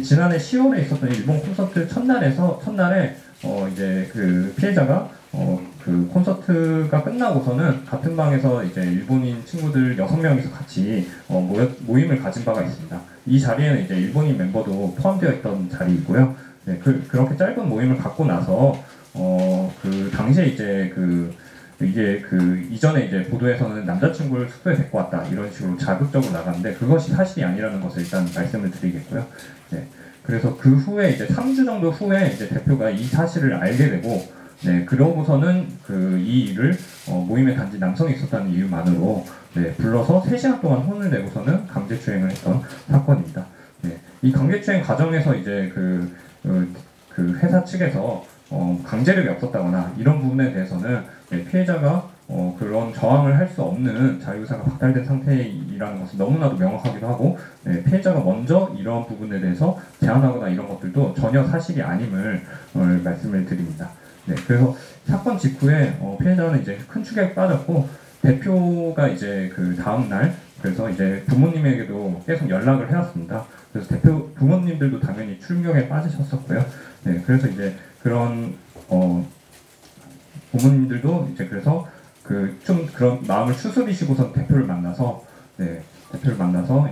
지난해 10월에 있었던 일본 콘서트 첫날에 이제 그 피해자가 그 콘서트가 끝나고서는 같은 방에서 이제 일본인 친구들 6명이서 같이 모임을 가진 바가 있습니다. 이 자리에는 이제 일본인 멤버도 포함되어 있던 자리이고요. 네, 그렇게 짧은 모임을 갖고 나서 그 당시에 이제 이게 이전에 이제 보도에서는 남자친구를 숙소에 데리고 왔다 이런 식으로 자극적으로 나갔는데 그것이 사실이 아니라는 것을 일단 말씀을 드리겠고요. 네, 그래서 그 후에 이제 3주 정도 후에 이제 대표가 이 사실을 알게 되고, 네, 그러고서는 이 일을 모임에 단지 남성이 있었다는 이유만으로 네, 불러서 3시간 동안 혼을 내고서는 강제추행을 했던 사건입니다. 네, 이 강제추행 과정에서 이제 그 회사 측에서 강제력이 없었다거나 이런 부분에 대해서는 네, 피해자가 그런 저항을 할 수 없는 자유의사가 박탈된 상태이라는 것은 너무나도 명확하기도 하고, 네, 피해자가 먼저 이런 부분에 대해서 제안하거나 이런 것들도 전혀 사실이 아님을 말씀을 드립니다. 네, 그래서 사건 직후에 피해자는 이제 큰 충격에 빠졌고, 대표가 이제 그 다음 날 그래서 이제 부모님에게도 계속 연락을 해왔습니다. 그래서 대표 부모님들도 당연히 충격에 빠지셨었고요. 네, 그래서 이제 그런 부모님들도 이제 그래서 좀 그런 마음을 추스리시고선 대표를 만나서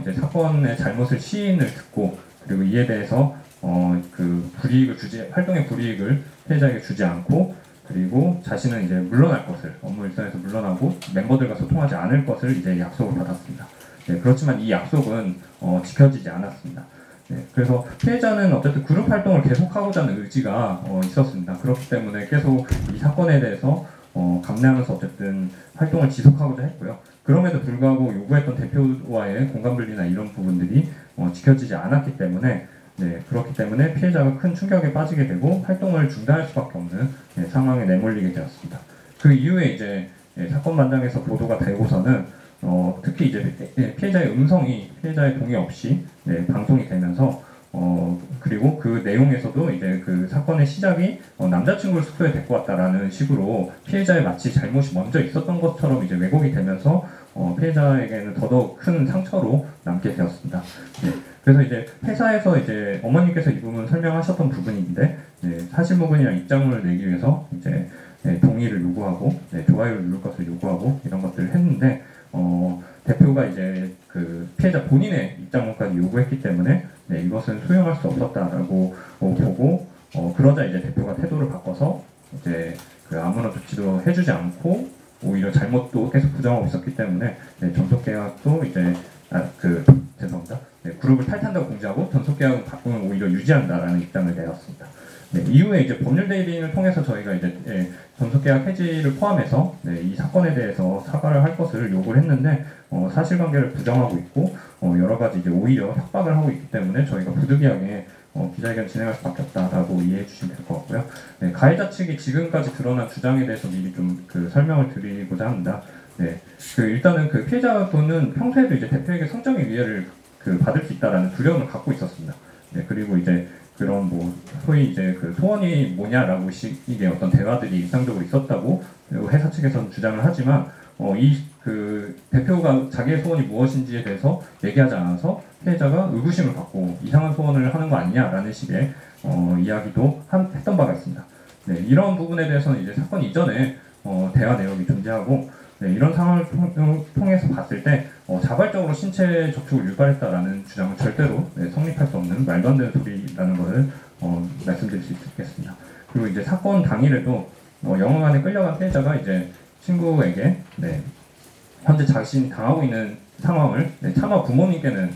이제 사건의 잘못을 시인을 듣고, 그리고 이에 대해서 활동의 불이익을 피해자에게 주지 않고, 그리고 자신은 이제 물러날 것을, 업무 일선에서 물러나고 멤버들과 소통하지 않을 것을 이제 약속을 받았습니다. 네, 그렇지만 이 약속은 지켜지지 않았습니다. 네, 그래서 피해자는 어쨌든 그룹 활동을 계속하고자 하는 의지가 있었습니다. 그렇기 때문에 계속 이 사건에 대해서 감내하면서 어쨌든 활동을 지속하고자 했고요. 그럼에도 불구하고 요구했던 대표와의 공간분리나 이런 부분들이 지켜지지 않았기 때문에, 네, 그렇기 때문에 피해자가 큰 충격에 빠지게 되고 활동을 중단할 수밖에 없는 상황에 내몰리게 되었습니다. 그 이후에 이제 사건 반장에서 보도가 되고서는 특히 이제 피해자의 음성이 피해자의 동의 없이 방송이 되면서 그리고 그 내용에서도 이제 그 사건의 시작이 남자친구를 숙소에 데리고 왔다라는 식으로 피해자의 마치 잘못이 먼저 있었던 것처럼 이제 왜곡이 되면서 피해자에게는 더더욱 큰 상처로 남게 되었습니다. 네, 그래서 이제 회사에서 이제 어머니께서 이 부분 설명하셨던 부분인데, 사실무근이랑 입장문을 내기 위해서 이제 동의를 요구하고 좋아요를 누를 것을 요구하고 이런 것들을 했는데, 대표가 이제 그 피해자 본인의 입장문까지 요구했기 때문에 이것은 수용할 수 없었다라고 보고, 그러자 이제 대표가 태도를 바꿔서 이제 아무런 조치도 해주지 않고 오히려 잘못도 계속 부정하고 있었기 때문에 전속계약도 이제 죄송합니다. 그룹을 탈퇴한다고 공지하고 전속계약은 바꾸면 오히려 유지한다라는 입장을 내놨습니다. 네, 이후에 이제 법률 대리인을 통해서 저희가 이제 전속계약 해지를 포함해서 이 사건에 대해서 사과를 할 것을 요구를 했는데 사실관계를 부정하고 있고 여러 가지 이제 오히려 협박을 하고 있기 때문에 저희가 부득이하게 기자회견 진행할 수밖에 없다라고 이해해 주시면 될 것 같고요. 네, 가해자 측이 지금까지 드러난 주장에 대해서 미리 좀 설명을 드리고자 합니다. 네, 일단은 그 피해자분은 평소에도 이제 대표에게 성적인 위해를 받을 수 있다라는 두려움을 갖고 있었습니다. 네, 그리고 이제 그런 소위 이제 소원이 뭐냐라고 식의 어떤 대화들이 일상적으로 있었다고 회사 측에서는 주장을 하지만 대표가 자기의 소원이 무엇인지에 대해서 얘기하지 않아서 피해자가 의구심을 갖고 이상한 소원을 하는 거 아니냐라는 식의 이야기도 했던 바가 있습니다. 네, 이런 부분에 대해서는 이제 사건 이전에 대화 내용이 존재하고, 이런 상황을 통해서 봤을 때 자발적으로 신체 접촉을 유발했다라는 주장은 절대로 성립할 수 없는 말도 안 되는 소리라는 것을 말씀드릴 수 있겠습니다. 그리고 이제 사건 당일에도 영화관에 끌려간 피해자가 이제 친구에게 현재 자신이 당하고 있는 상황을 차마 부모님께는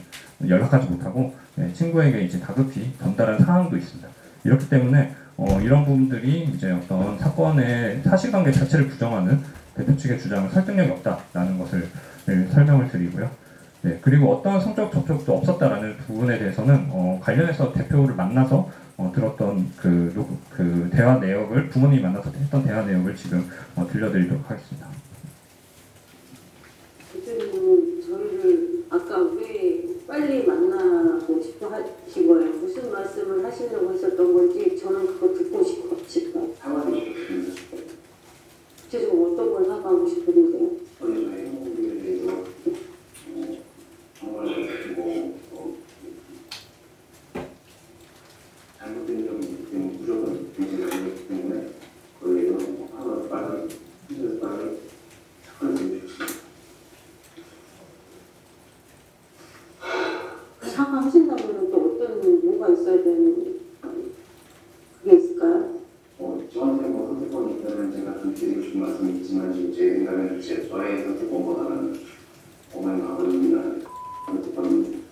연락하지 못하고 친구에게 이제 다급히 전달한 사항도 있습니다. 이렇기 때문에 이런 부분들이 이제 어떤 사건의 사실관계 자체를 부정하는 대표 측의 주장은 설득력이 없다라는 것을 설명을 드리고요. 네, 그리고 어떤 성적 접촉도 없었다라는 부분에 대해서는 관련해서 대표를 만나서 들었던 그 대화 내역을 부모님이 만나서 했던 대화 내역을 지금 들려드리도록 하겠습니다. 대표님은 저희를 아까 왜 빨리 만나고 싶어 하신 거예요? 무슨 말씀을 하시려고 하셨던 건지 저는 그거 듣고 싶어요. 사과하고 싶습니다. 구체적으로 어떤 걸 사과하고 싶은데요? 저희가 행복에 대해서 정말 사과하신다면 또 어떤 뭐가 있어야 되는 그게 있을까요? 저한테 뭐 선택권이 있다면 제가 좀 드리고 싶은 말씀이 있지만 지금 제 생각에는 저의 선택권보다는 어머니 아버님이나 선택권은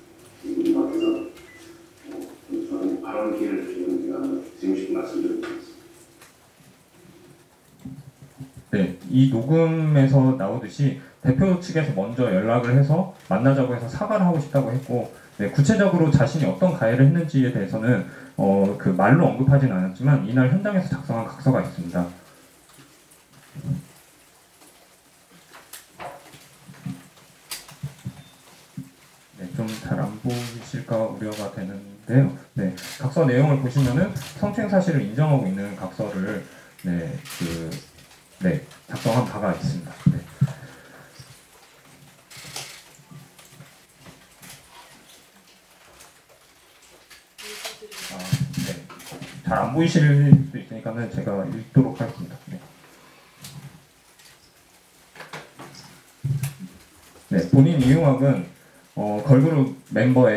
우리 앞에서 저는 발언 기회를 주시면 제가 드리고 싶은 말씀드리겠습니다. 네, 이 녹음에서 나오듯이 대표 측에서 먼저 연락을 해서 만나자고 해서 사과를 하고 싶다고 했고, 네, 구체적으로 자신이 어떤 가해를 했는지에 대해서는 그 말로 언급하진 않았지만 이날 현장에서 작성한 각서가 있습니다. 네, 좀 잘 안 보이실까 우려가 되는데요. 네, 각서 내용을 보시면은 성추행 사실을 인정하고 있는 각서를 작성한 바가 있습니다. 네. 잘 안 보이실 수도 있으니까는 제가 읽도록 하겠습니다. 네, 본인 이용학은 걸그룹 멤버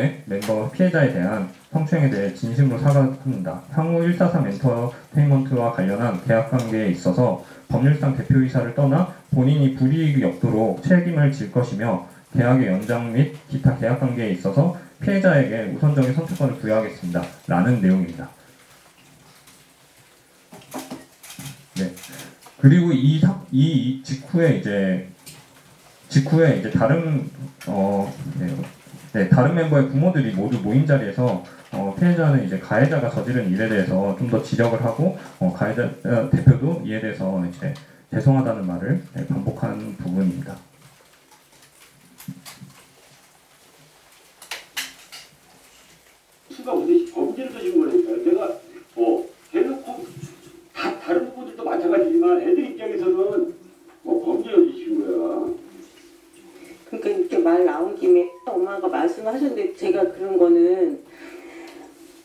피해자에 대한 성추행에 대해 진심으로 사과합니다. 향후 143 엔터테인먼트와 관련한 계약관계에 있어서 법률상 대표이사를 떠나 본인이 불이익이 없도록 책임을 질 것이며 계약의 연장 및 기타 계약관계에 있어서 피해자에게 우선적인 선택권을 부여하겠습니다. 라는 내용입니다. 네. 그리고 이 직후에 이제 다른 멤버의 부모들이 모두 모임 자리에서 피해자는 이제 가해자가 저지른 일에 대해서 좀 더 지적을 하고 가해자 대표도 이에 대해서 이제 죄송하다는 말을 반복한 부분입니다. 수가 없이 범죄를 저지른 거니까 내가 대놓고 다른 부분들도 마찬가지지만 애들 입장에서는 범죄를 저지른 거야. 그러니까 이렇게 말 나온 김에 엄마가 말씀하셨는데 제가 그런 거는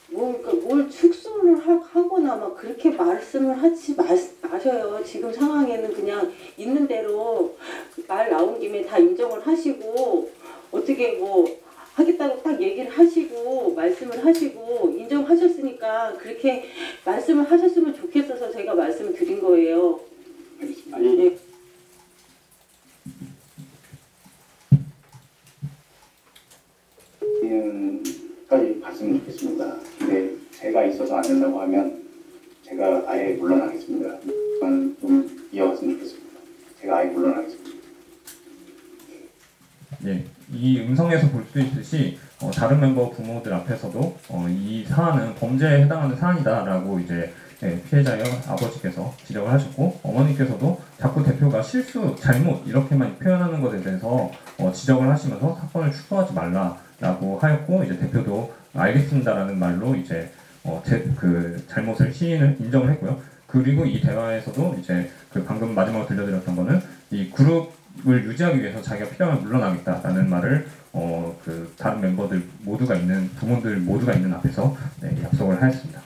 그러니까 뭘 축소를 하거나 막 그렇게 말씀을 하지 마셔요. 지금 상황에는 그냥 있는 대로 말 나온 김에 다 인정을 하시고 어떻게 뭐 하겠다고 딱 얘기를 하시고 말씀을 하시고 인정하셨으니까 그렇게 말씀을 하셨으면 좋겠어서 제가 말씀을 드린 거예요. 아니 네. 까지 갔으면 좋겠습니다. 근데 제가 있어서 안 된다고 하면 제가 아예 물러나겠습니다. 저는 좀 이어갔으면 좋겠습니다. 제가 아예 물러나겠습니다. 네, 이 음성에서 볼 수 있듯이 다른 멤버 부모들 앞에서도 이 사안은 범죄에 해당하는 사안이다라고 이제 피해자의 아버지께서 지적을 하셨고 어머니께서도 자꾸 대표가 실수, 잘못 이렇게만 표현하는 것에 대해서 지적을 하시면서 사건을 축소하지 말라라고 하였고 이제 대표도 알겠습니다라는 말로 이제 그 잘못을 인정을 했고요. 그리고 이 대화에서도 이제 그 방금 마지막으로 들려드렸던 거는 이 그룹을 유지하기 위해서 자기가 필요하면 물러나겠다라는 말을 그 다른 멤버들 모두가 있는 부모들 모두가 있는 앞에서 약속을 하였습니다.